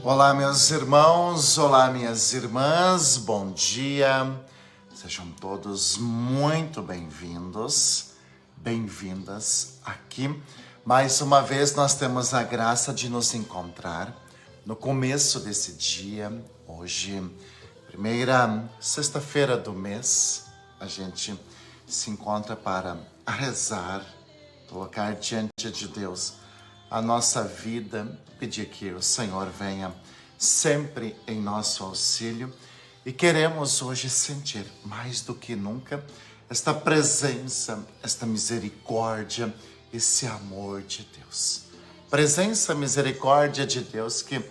Olá, meus irmãos, olá, minhas irmãs, bom dia. Sejam todos muito bem-vindos, bem-vindas aqui. Mais uma vez nós temos a graça de nos encontrar no começo desse dia, hoje, primeira sexta-feira do mês. A gente se encontra para rezar, colocar diante de Deus a nossa vida, pedir que o Senhor venha sempre em nosso auxílio e queremos hoje sentir mais do que nunca esta presença, esta misericórdia, esse amor de Deus. Presença, misericórdia de Deus que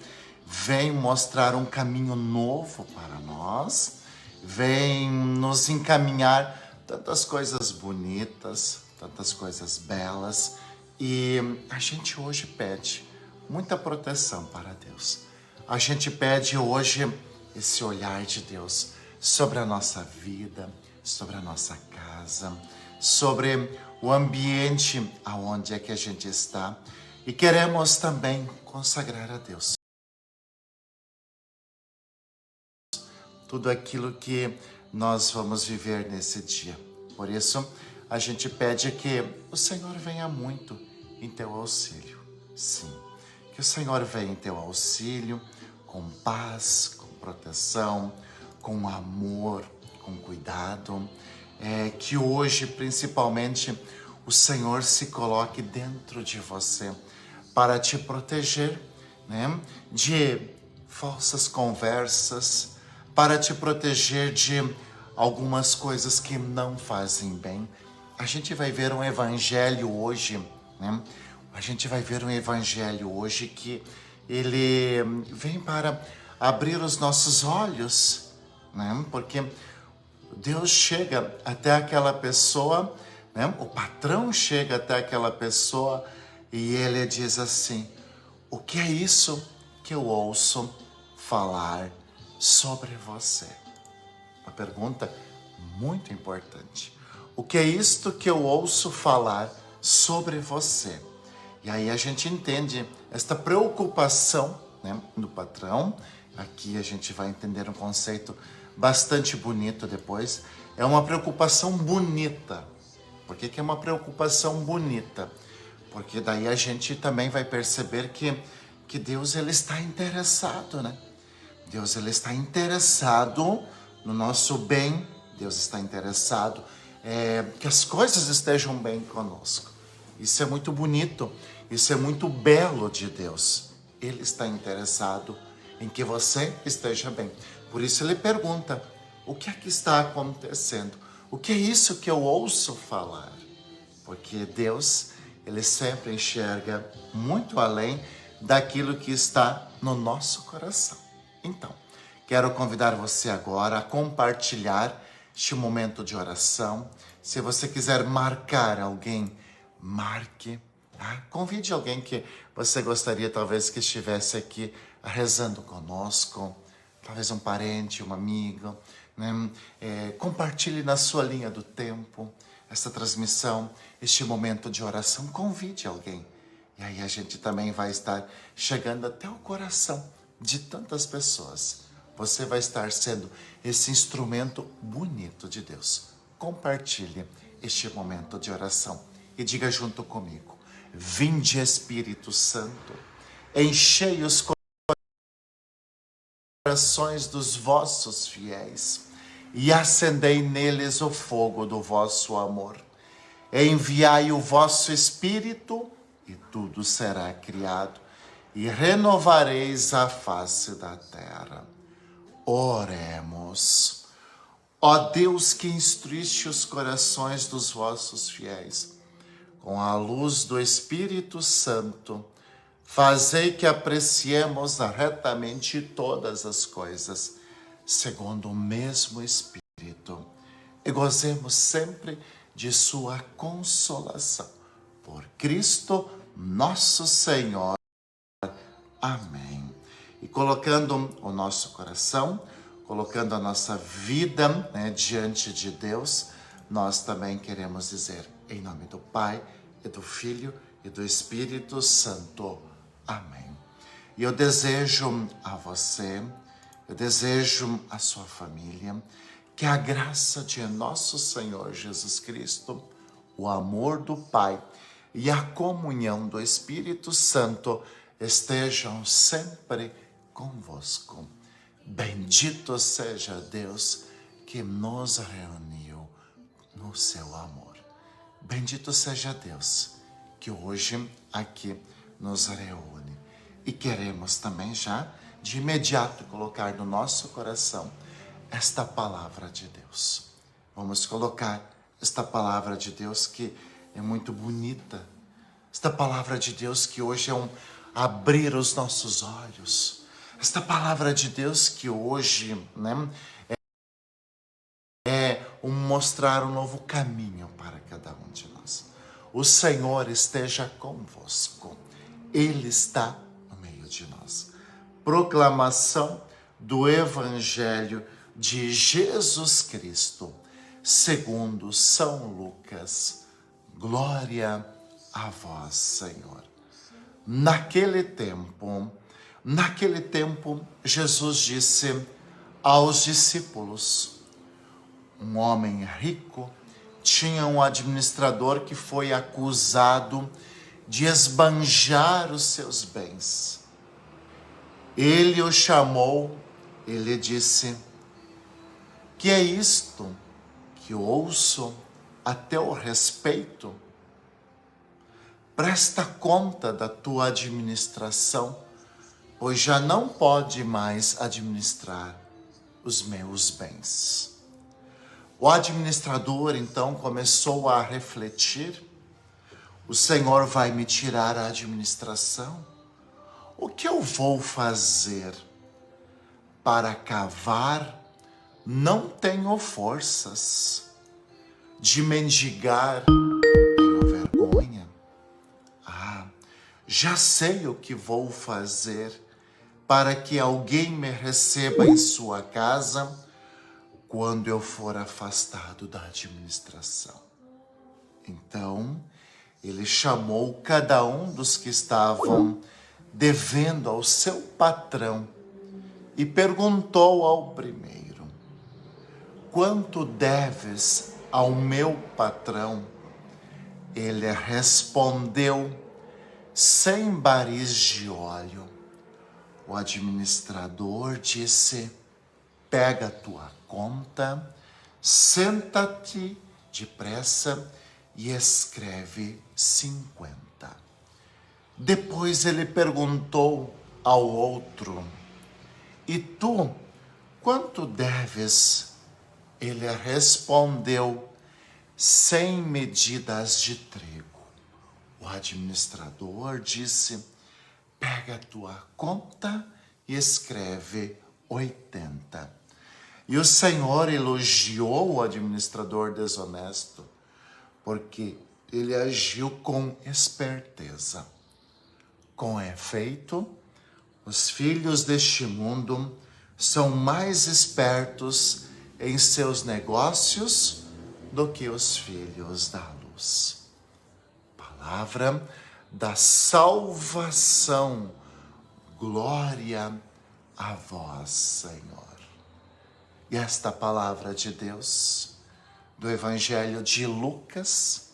vem mostrar um caminho novo para nós, vem nos encaminhar tantas coisas bonitas, tantas coisas belas. E a gente hoje pede muita proteção para Deus. A gente pede hoje esse olhar de Deus sobre a nossa vida, sobre a nossa casa, sobre o ambiente aonde é que a gente está. E queremos também consagrar a Deus tudo aquilo que nós vamos viver nesse dia. Por isso, a gente pede que o Senhor venha muito em teu auxílio. Sim, que o Senhor venha em teu auxílio com paz, com proteção, com amor, com cuidado. Que hoje, principalmente, o Senhor se coloque dentro de você para te proteger, né, de falsas conversas, para te proteger de algumas coisas que não fazem bem. A gente vai ver um evangelho hoje, né? A gente vai ver um evangelho hoje que ele vem para abrir os nossos olhos, né? Porque Deus chega até aquela pessoa, né? O patrão chega até aquela pessoa e ele diz assim: o que é isso que eu ouço falar sobre você? Uma pergunta muito importante. O que é isto que eu ouço falar sobre você? E aí a gente entende esta preocupação, né, do patrão. Aqui a gente vai entender um conceito bastante bonito depois. É uma preocupação bonita. Por que é uma preocupação bonita? Porque daí a gente também vai perceber que Deus ele está interessado, né? Deus ele está interessado no nosso bem. Deus está interessado que as coisas estejam bem conosco. Isso é muito bonito, isso é muito belo de Deus. Ele está interessado em que você esteja bem. Por isso ele pergunta: o que é que está acontecendo? O que é isso que eu ouço falar? Porque Deus, ele sempre enxerga muito além daquilo que está no nosso coração. Então, quero convidar você agora a compartilhar este momento de oração. Se você quiser marcar alguém, marque. Tá? Convide alguém que você gostaria talvez que estivesse aqui rezando conosco. Talvez um parente, um amigo. Né? Compartilhe na sua linha do tempo essa transmissão, este momento de oração. Convide alguém. E aí a gente também vai estar chegando até o coração de tantas pessoas. Você vai estar sendo esse instrumento bonito de Deus. Compartilhe este momento de oração e diga junto comigo: vinde Espírito Santo, enchei os corações dos vossos fiéis e acendei neles o fogo do vosso amor. Enviai o vosso Espírito e tudo será criado e renovareis a face da terra. Oremos. Ó Deus que instruíste os corações dos vossos fiéis, com a luz do Espírito Santo, fazei que apreciemos retamente todas as coisas, segundo o mesmo Espírito, e gozemos sempre de sua consolação. Por Cristo nosso Senhor. Amém. E colocando o nosso coração, colocando a nossa vida, né, diante de Deus, nós também queremos dizer, em nome do Pai, e do Filho, e do Espírito Santo. Amém. E eu desejo a você, eu desejo a sua família, que a graça de nosso Senhor Jesus Cristo, o amor do Pai e a comunhão do Espírito Santo estejam sempre convosco. Bendito seja Deus que nos reuniu no seu amor. Bendito seja Deus que hoje aqui nos reúne. E queremos também já de imediato colocar no nosso coração esta palavra de Deus. Vamos colocar esta palavra de Deus que é muito bonita. Esta palavra de Deus que hoje é um abrir os nossos olhos. Esta palavra de Deus que hoje, é um mostrar um novo caminho para cada um de nós. O Senhor esteja convosco. Ele está no meio de nós. Proclamação do Evangelho de Jesus Cristo, segundo São Lucas. Glória a vós, Senhor. Naquele tempo, Jesus disse aos discípulos: um homem rico tinha um administrador que foi acusado de esbanjar os seus bens. Ele o chamou, ele disse: que é isto que ouço a teu respeito? Presta conta da tua administração, pois já não pode mais administrar os meus bens. O administrador então começou a refletir: o Senhor vai me tirar a administração? O que eu vou fazer? Para cavar, não tenho forças. De mendigar, tenho vergonha. Já sei o que vou fazer para que alguém me receba em sua casa quando eu for afastado da administração. Então, ele chamou cada um dos que estavam devendo ao seu patrão e perguntou ao primeiro: quanto deves ao meu patrão? Ele respondeu: 100 baris de óleo. O administrador disse: pega a tua conta, senta-te depressa e escreve 50. Depois ele perguntou ao outro: e tu, quanto deves? Ele respondeu: 100 medidas de trigo. O administrador disse: pega a tua conta e escreve 80. E o Senhor elogiou o administrador desonesto, porque ele agiu com esperteza. Com efeito, os filhos deste mundo são mais espertos em seus negócios do que os filhos da luz. Palavra da salvação. Glória a vós, Senhor. E esta palavra de Deus, do Evangelho de Lucas,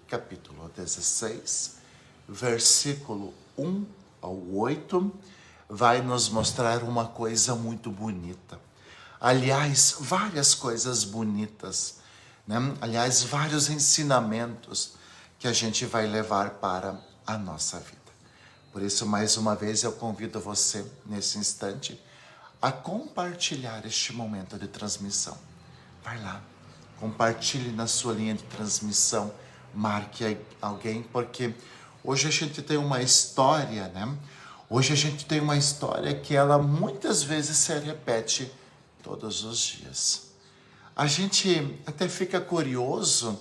capítulo 16, versículo 1 ao 8, vai nos mostrar uma coisa muito bonita. Aliás, várias coisas bonitas, Aliás, vários ensinamentos que a gente vai levar para a nossa vida. Por isso, mais uma vez, eu convido você, nesse instante, a compartilhar este momento de transmissão. Vai lá, compartilhe na sua linha de transmissão, marque alguém, porque hoje a gente tem uma história, Hoje a gente tem uma história que ela muitas vezes se repete todos os dias. A gente até fica curioso,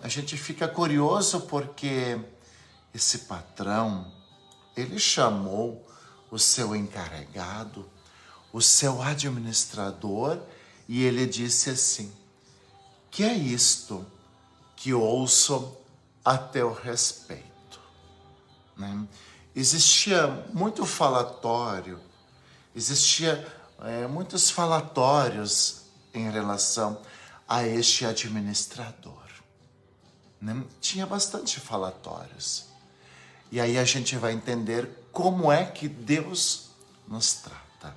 A gente fica curioso porque esse patrão, ele chamou o seu encarregado, o seu administrador, e ele disse assim: que é isto que ouço a teu respeito? existia muito falatório, existia muitos falatórios em relação a este administrador. Né? Tinha bastante falatórios. E aí a gente vai entender como é que Deus nos trata.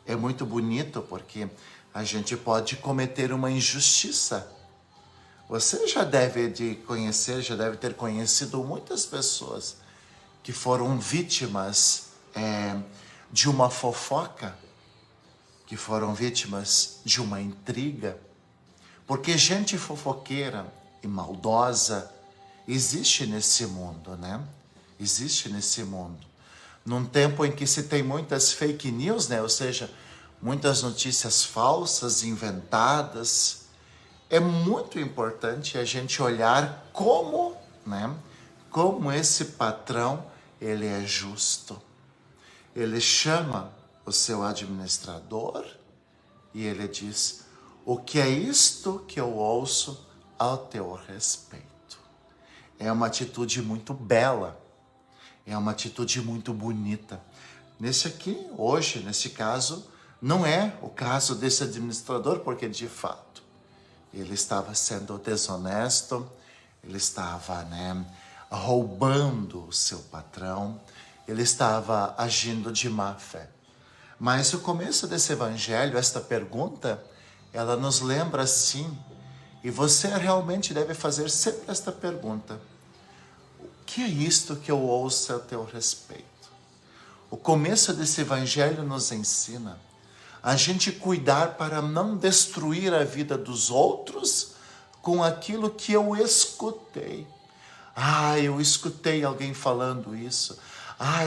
É muito bonito porque a gente pode cometer uma injustiça. Você já deve ter conhecido muitas pessoas que foram vítimas de uma fofoca, que foram vítimas de uma intriga, porque gente fofoqueira e maldosa existe nesse mundo, né? Existe nesse mundo. Num tempo em que se tem muitas fake news, né? Ou seja, muitas notícias falsas, inventadas, é muito importante a gente olhar como, né? Como esse patrão, ele é justo. Ele chama o seu administrador e ele diz: o que é isto que eu ouço ao teu respeito? É uma atitude muito bela, é uma atitude muito bonita. Nesse caso, não é o caso desse administrador, porque de fato ele estava sendo desonesto, ele estava, roubando o seu patrão, ele estava agindo de má fé. Mas o começo desse evangelho, esta pergunta, ela nos lembra sim, e você realmente deve fazer sempre esta pergunta: o que é isto que eu ouço a teu respeito? O começo desse evangelho nos ensina a gente cuidar para não destruir a vida dos outros com aquilo que eu escutei. Eu escutei alguém falando isso.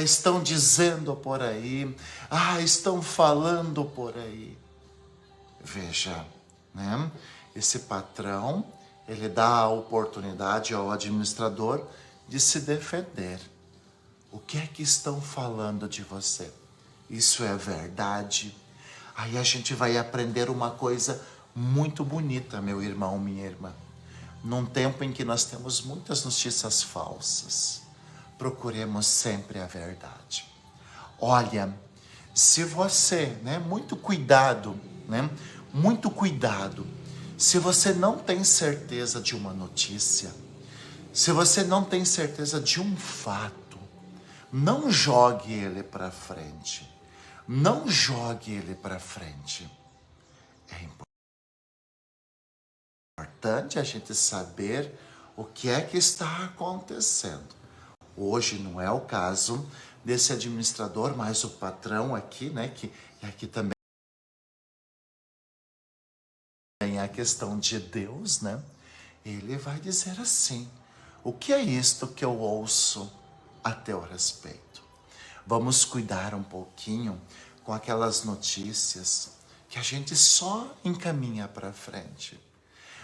Estão dizendo por aí. Estão falando por aí. Veja, né? Esse patrão, ele dá a oportunidade ao administrador de se defender. O que é que estão falando de você? Isso é verdade? Aí a gente vai aprender uma coisa muito bonita, meu irmão, minha irmã. Num tempo em que nós temos muitas notícias falsas, procuremos sempre a verdade. Olha, se você, muito cuidado, muito cuidado. Se você não tem certeza de uma notícia, se você não tem certeza de um fato, não jogue ele para frente. Não jogue ele para frente. É importante a gente saber o que é que está acontecendo. Hoje não é o caso desse administrador, mas o patrão aqui, que aqui também é a questão de Deus, Ele vai dizer assim: o que é isto que eu ouço a teu respeito? Vamos cuidar um pouquinho com aquelas notícias que a gente só encaminha para frente.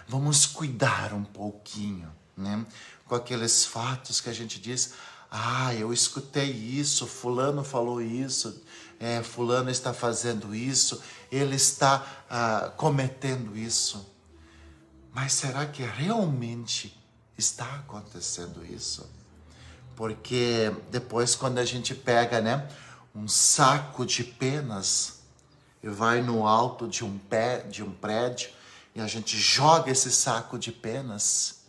Vamos cuidar um pouquinho, com aqueles fatos que a gente diz: eu escutei isso, fulano falou isso, fulano está fazendo isso, ele está cometendo isso. Mas será que realmente está acontecendo isso? Porque depois, quando a gente pega, um saco de penas e vai no alto de um prédio e a gente joga esse saco de penas,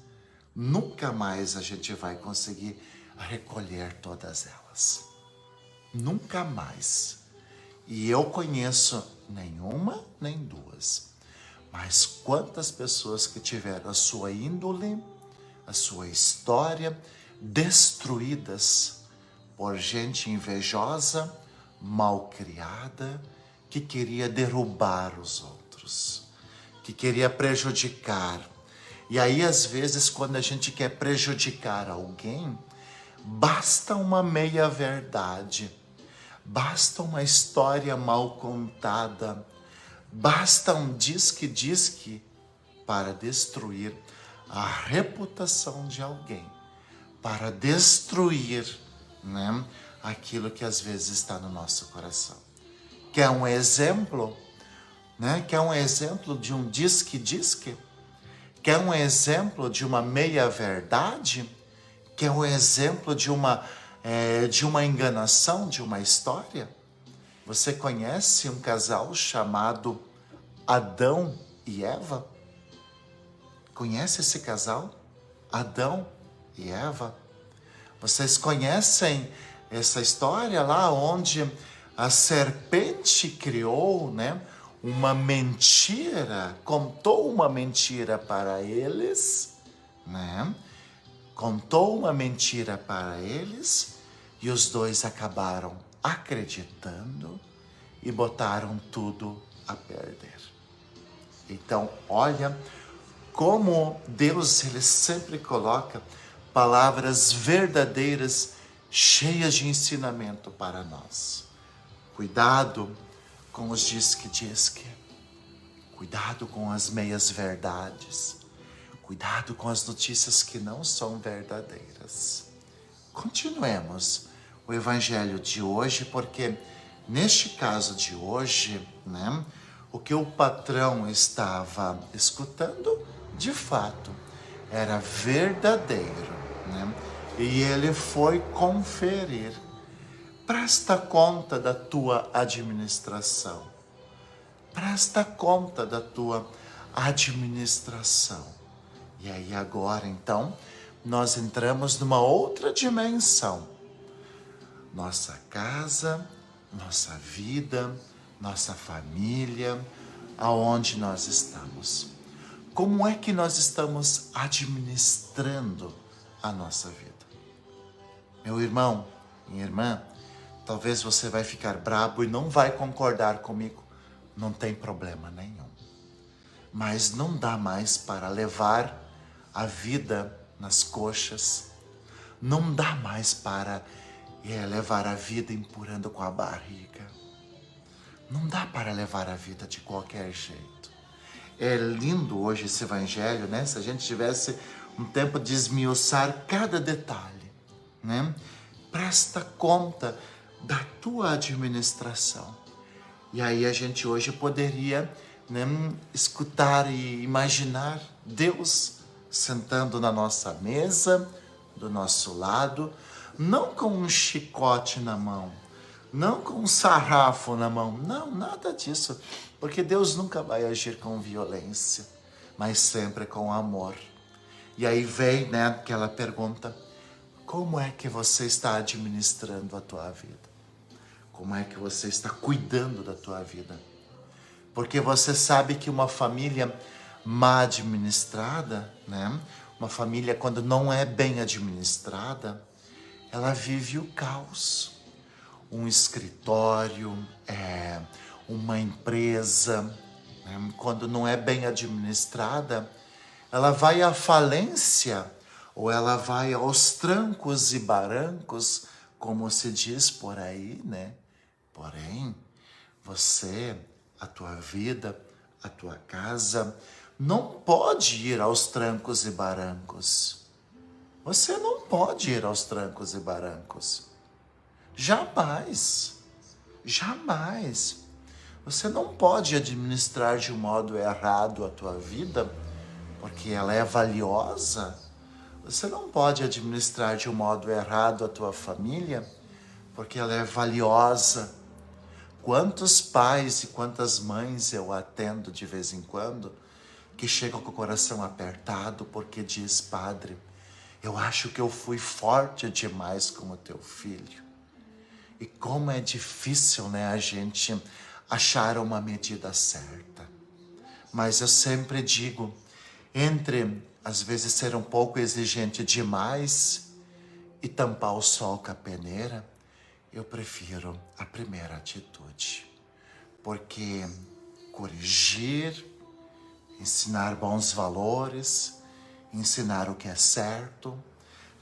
nunca mais a gente vai conseguir recolher todas elas. Nunca mais. E eu conheço nenhuma, nem duas. Mas quantas pessoas que tiveram a sua índole, a sua história destruídas por gente invejosa, malcriada, que queria derrubar os outros, que queria prejudicar. E aí, às vezes, quando a gente quer prejudicar alguém, basta uma meia-verdade, basta uma história mal contada, basta um diz-que para destruir a reputação de alguém, para destruir, aquilo que às vezes está no nosso coração. Quer um exemplo? Quer um exemplo de um diz-que? Quer um exemplo de uma meia-verdade? Quer um exemplo de uma de uma enganação, de uma história? Você conhece um casal chamado Adão e Eva? Conhece esse casal? Adão e Eva? Vocês conhecem essa história lá onde a serpente criou, né, uma mentira, contou uma mentira para eles, né? Contou uma mentira para eles e os dois acabaram acreditando e botaram tudo a perder. Então, olha como Deus ele sempre coloca palavras verdadeiras, cheias de ensinamento para nós. Cuidado com os diz que. Cuidado com as meias verdades. Cuidado com as notícias que não são verdadeiras. Continuemos o evangelho de hoje, porque neste caso de hoje, né, o que o patrão estava escutando, de fato, era verdadeiro, né? E ele foi conferir. Presta conta da tua administração. Presta conta da tua administração. E aí agora, então, nós entramos numa outra dimensão. Nossa casa, nossa vida, nossa família, aonde nós estamos. Como é que nós estamos administrando a nossa vida? Meu irmão, minha irmã, talvez você vai ficar brabo e não vai concordar comigo. Não tem problema nenhum. Mas não dá mais para levar a vida nas coxas. Não dá mais para levar a vida empurrando com a barriga. Não dá para levar a vida de qualquer jeito. É lindo hoje esse evangelho, né? Se a gente tivesse um tempo de esmiuçar cada detalhe, né? Presta conta da tua administração. E aí a gente hoje poderia, né, escutar e imaginar Deus sentando na nossa mesa, do nosso lado, não com um chicote na mão, não com um sarrafo na mão, não, nada disso, porque Deus nunca vai agir com violência, mas sempre com amor. E aí vem, né, aquela pergunta: como é que você está administrando a tua vida? Como é que você está cuidando da tua vida? Porque você sabe que uma família mal administrada, né? Uma família quando não é bem administrada, ela vive o caos. Um escritório, uma empresa, né? Quando não é bem administrada, ela vai à falência ou ela vai aos trancos e barrancos, como se diz por aí, né? Porém, você, a tua vida, a tua casa, não pode ir aos trancos e barrancos. Você não pode ir aos trancos e barrancos. Jamais. Jamais. Você não pode administrar de um modo errado a tua vida, porque ela é valiosa. Você não pode administrar de um modo errado a tua família, porque ela é valiosa. Quantos pais e quantas mães eu atendo de vez em quando que chegam com o coração apertado porque diz: padre, eu acho que eu fui forte demais com o teu filho. E como é difícil, né, a gente achar uma medida certa. Mas eu sempre digo, entre às vezes ser um pouco exigente demais e tampar o sol com a peneira, eu prefiro a primeira atitude, porque corrigir, ensinar bons valores, ensinar o que é certo,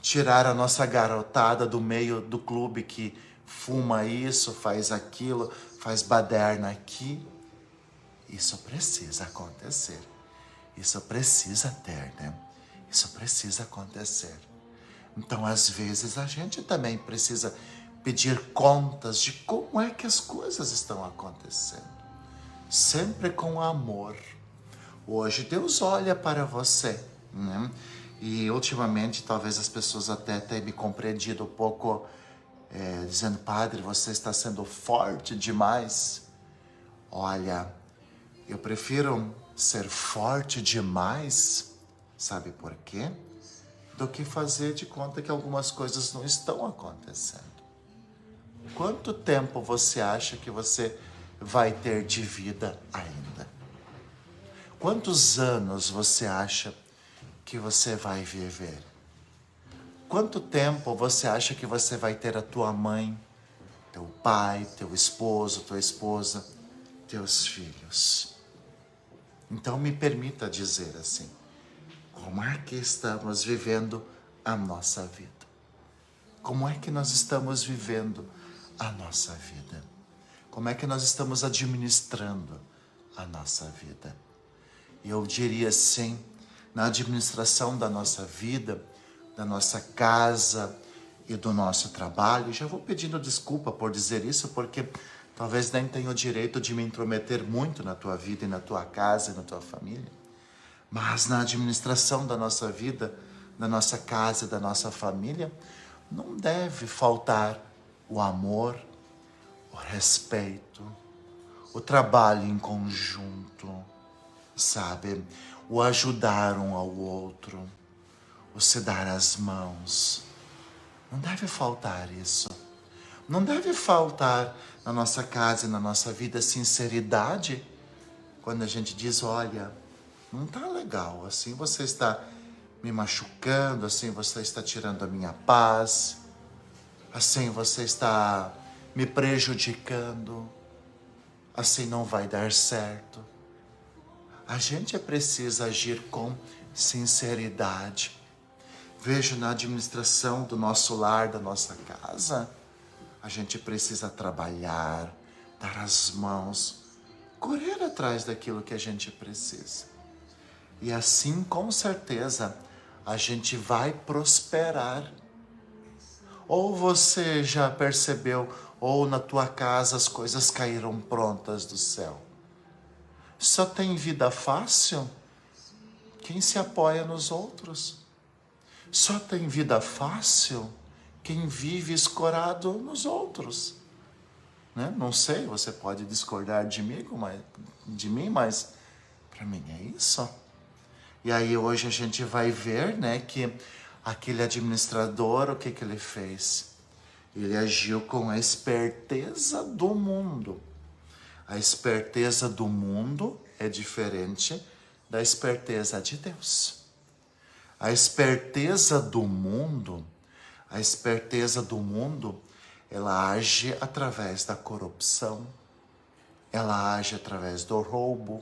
tirar a nossa garotada do meio do clube que fuma isso, faz aquilo, faz baderna aqui, isso precisa acontecer, isso precisa ter, né? Isso precisa acontecer. Então, às vezes, a gente também precisa pedir contas de como é que as coisas estão acontecendo. Sempre com amor. Hoje Deus olha para você, né? E ultimamente talvez as pessoas até tenham me compreendido um pouco dizendo: padre, você está sendo forte demais. Olha, eu prefiro ser forte demais, sabe por quê? Do que fazer de conta que algumas coisas não estão acontecendo. Quanto tempo você acha que você vai ter de vida ainda? Quantos anos você acha que você vai viver? Quanto tempo você acha que você vai ter a tua mãe, teu pai, teu esposo, tua esposa, teus filhos? Então me permita dizer assim: como é que estamos vivendo a nossa vida? Como é que nós estamos vivendo a nossa vida? Como é que nós estamos administrando a nossa vida? E eu diria assim, na administração da nossa vida, da nossa casa e do nosso trabalho. Já vou pedindo desculpa por dizer isso, porque talvez nem tenha o direito de me intrometer muito na tua vida e na tua casa e na tua família. Mas na administração da nossa vida, da nossa casa e da nossa família, não deve faltar o amor, o respeito, o trabalho em conjunto, sabe? O ajudar um ao outro, o se dar as mãos. Não deve faltar isso. Não deve faltar na nossa casa e na nossa vida sinceridade quando a gente diz: olha, não tá legal, assim você está me machucando, assim você está tirando a minha paz, assim você está me prejudicando, assim não vai dar certo. A gente precisa agir com sinceridade. Vejo na administração do nosso lar, da nossa casa, a gente precisa trabalhar, dar as mãos, correr atrás daquilo que a gente precisa. E assim, com certeza, a gente vai prosperar. Ou você já percebeu, ou na tua casa as coisas caíram prontas do céu. Só tem vida fácil quem se apoia nos outros. Só tem vida fácil quem vive escorado nos outros. Né? Não sei, você pode discordar de mim, mas para mim é isso. E aí hoje a gente vai ver, né, que aquele administrador, o que ele fez? Ele agiu com a esperteza do mundo. A esperteza do mundo é diferente da esperteza de Deus. A esperteza do mundo, ela age através da corrupção, ela age através do roubo,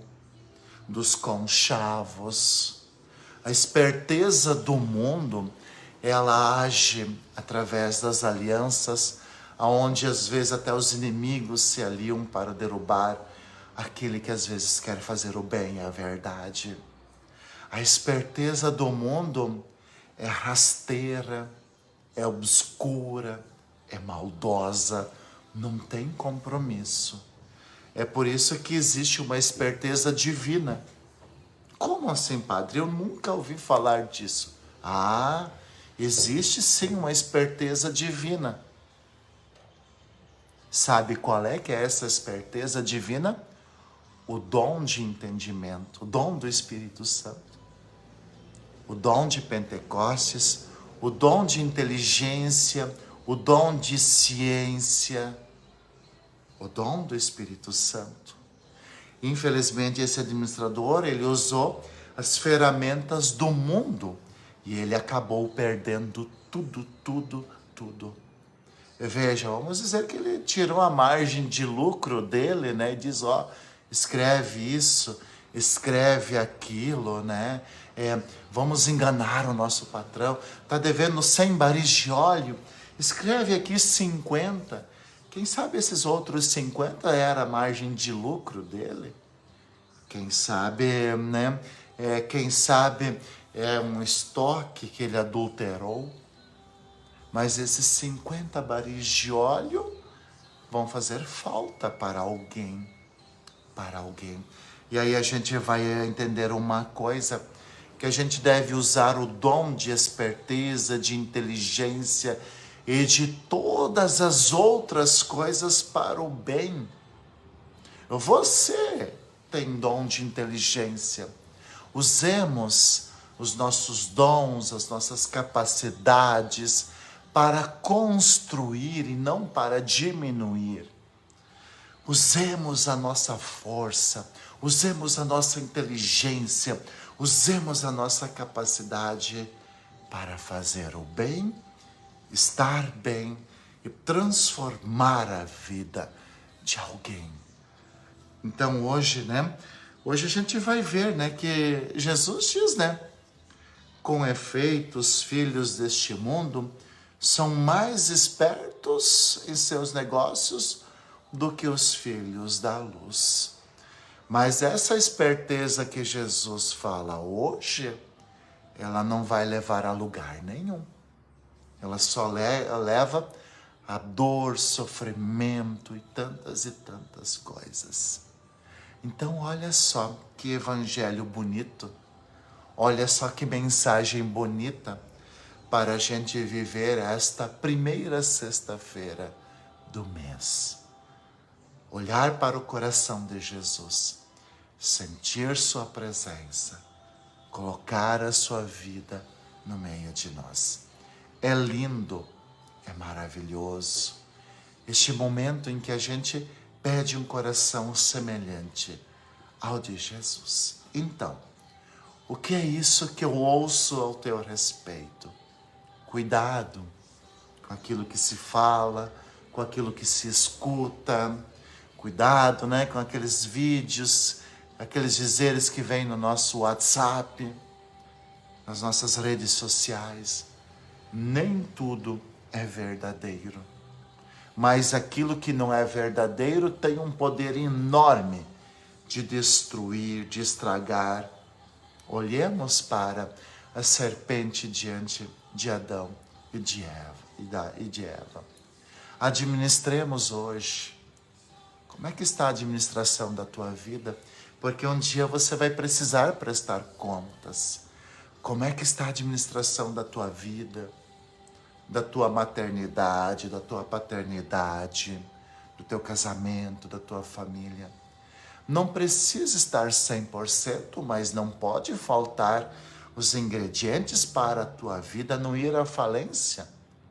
dos conchavos. A esperteza do mundo, ela age através das alianças, aonde às vezes até os inimigos se aliam para derrubar aquele que às vezes quer fazer o bem e a verdade. A esperteza do mundo é rasteira, é obscura, é maldosa, não tem compromisso. É por isso que existe uma esperteza divina. Como assim, padre? Eu nunca ouvi falar disso. Ah, existe sim uma esperteza divina. Sabe qual é que é essa esperteza divina? O dom de entendimento, o dom do Espírito Santo, o dom de Pentecostes, o dom de inteligência, o dom de ciência, o dom do Espírito Santo. Infelizmente, esse administrador, ele usou as ferramentas do mundo e ele acabou perdendo tudo. Veja, vamos dizer que ele tirou a margem de lucro dele, né? E diz, ó, escreve isso, escreve aquilo, né? Vamos enganar o nosso patrão. Tá devendo 100 barris de óleo, escreve aqui 50. Quem sabe esses outros 50 era a margem de lucro dele? Quem sabe, né? Quem sabe é um estoque que ele adulterou? Mas esses 50 barris de óleo vão fazer falta para alguém. E aí a gente vai entender uma coisa, que a gente deve usar o dom de esperteza, de inteligência, e de todas as outras coisas para o bem. Você tem dom de inteligência. Usemos os nossos dons, as nossas capacidades para construir e não para diminuir. Usemos a nossa força, usemos a nossa inteligência, usemos a nossa capacidade para fazer o bem, estar bem e transformar a vida de alguém. Então hoje, hoje a gente vai ver, que Jesus diz, com efeito, os filhos deste mundo são mais espertos em seus negócios do que os filhos da luz. Mas essa esperteza que Jesus fala hoje, ela não vai levar a lugar nenhum. Ela só leva a dor, sofrimento e tantas coisas. Então olha só que evangelho bonito, olha só que mensagem bonita para a gente viver esta primeira sexta-feira do mês. Olhar para o coração de Jesus, sentir sua presença, colocar a sua vida no meio de nós. É lindo, é maravilhoso este momento em que a gente pede um coração semelhante ao de Jesus. Então, o que é isso que eu ouço ao teu respeito? Cuidado com aquilo que se fala, com aquilo que se escuta. Cuidado, com aqueles vídeos, aqueles dizeres que vêm no nosso WhatsApp, nas nossas redes sociais. Nem tudo é verdadeiro. Mas aquilo que não é verdadeiro tem um poder enorme de destruir, de estragar. Olhemos para a serpente diante de Adão e de Eva. Administremos hoje. Como é que está a administração da tua vida? Porque um dia você vai precisar prestar contas. Como é que está a administração da tua vida? Da tua maternidade, da tua paternidade, do teu casamento, da tua família. Não precisa estar 100%, mas não pode faltar os ingredientes para a tua vida não ir à falência.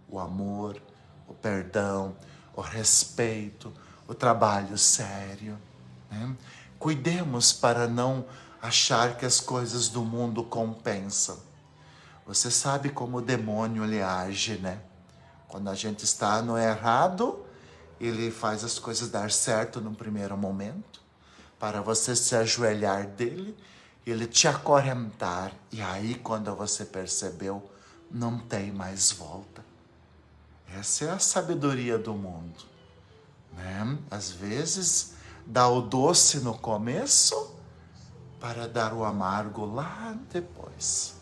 O amor, o perdão, o respeito, o trabalho sério. Cuidemos para não achar que as coisas do mundo compensam. Você sabe como o demônio ele age, Quando a gente está no errado, ele faz as coisas dar certo no primeiro momento, para você se ajoelhar dele, ele te acorrentar, e aí quando você percebeu, não tem mais volta. Essa é a sabedoria do mundo, Às vezes, dá o doce no começo, para dar o amargo lá depois.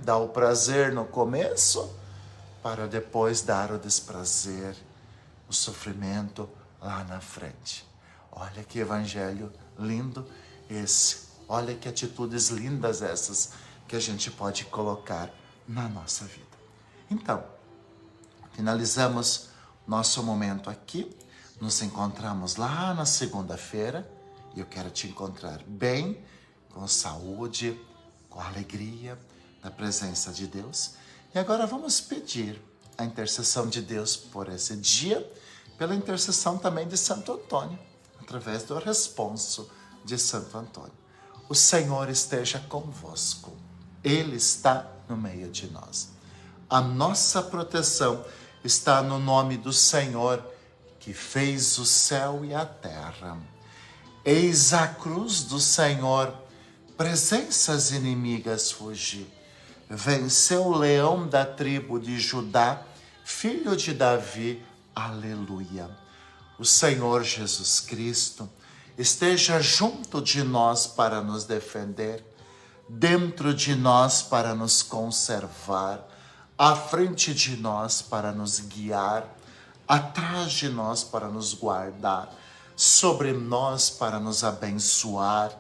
Dá o prazer no começo, para depois dar o desprazer, o sofrimento lá na frente. Olha que evangelho lindo esse. Olha que atitudes lindas essas que a gente pode colocar na nossa vida. Então, finalizamos nosso momento aqui. Nos encontramos lá na segunda-feira. E eu quero te encontrar bem, com saúde, com alegria, na presença de Deus. E agora vamos pedir a intercessão de Deus por esse dia, pela intercessão também de Santo Antônio, através do responso de Santo Antônio. O Senhor esteja convosco. Ele está no meio de nós. A nossa proteção está no nome do Senhor, que fez o céu e a terra. Eis a cruz do Senhor, presenças inimigas fugir. Venceu o leão da tribo de Judá, filho de Davi, aleluia. O Senhor Jesus Cristo esteja junto de nós para nos defender, dentro de nós para nos conservar, à frente de nós para nos guiar, atrás de nós para nos guardar, sobre nós para nos abençoar.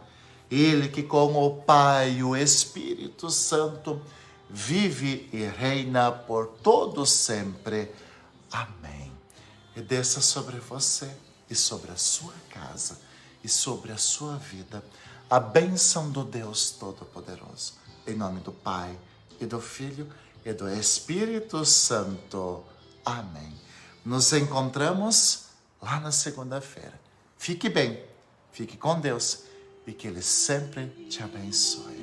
Ele que com o Pai e o Espírito Santo vive e reina por todo sempre. Amém. E desça sobre você e sobre a sua casa e sobre a sua vida a bênção do Deus Todo-Poderoso. Em nome do Pai, e do Filho, e do Espírito Santo. Amém. Nos encontramos lá na segunda-feira. Fique bem, fique com Deus e que Ele sempre te abençoe.